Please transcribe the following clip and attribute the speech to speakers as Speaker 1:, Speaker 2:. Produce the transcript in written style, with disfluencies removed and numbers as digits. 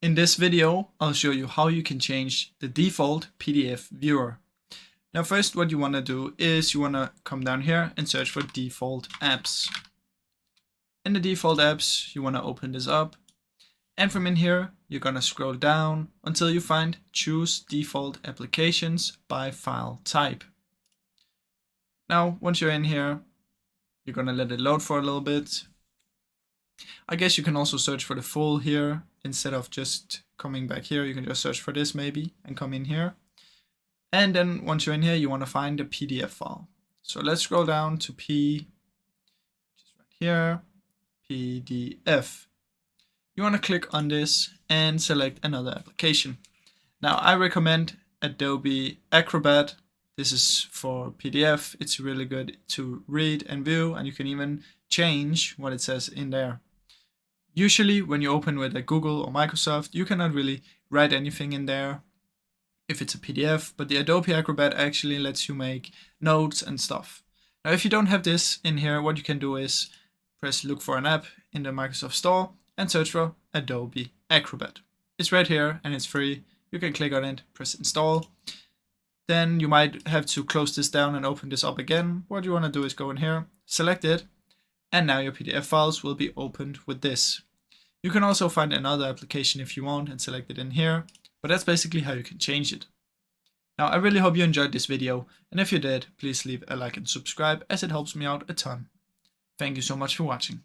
Speaker 1: In this video, I'll show you how you can change the default PDF viewer. Now first, what you want to do is you want to come down here and search for default apps. In the default apps, you want to open this up. And from in here, you're going to scroll down until you find choose default applications by file type. Now, once you're in here, you're going to let it load for a little bit. I guess you can also search for the full here. Instead of just coming back here, you can just search for this maybe and come in here. And then once you're in here, you want to find the PDF file. So let's scroll down to P, just right here, PDF. You want to click on this and select another application. Now I recommend Adobe Acrobat. This is for PDF. It's really good to read and view, and you can even change what it says in there. Usually when you open with a Google or Microsoft, you cannot really write anything in there if it's a PDF, but the Adobe Acrobat actually lets you make notes and stuff. Now if you don't have this in here, what you can do is press look for an app in the Microsoft Store and search for Adobe Acrobat. It's right here and it's free. You can click on it, press install. Then you might have to close this down and open this up again. What you want to do is go in here, select it, and now your PDF files will be opened with this. You can also find another application if you want and select it in here, but that's basically how you can change it. Now I really hope you enjoyed this video, and if you did, please leave a like and subscribe as it helps me out a ton. Thank you so much for watching.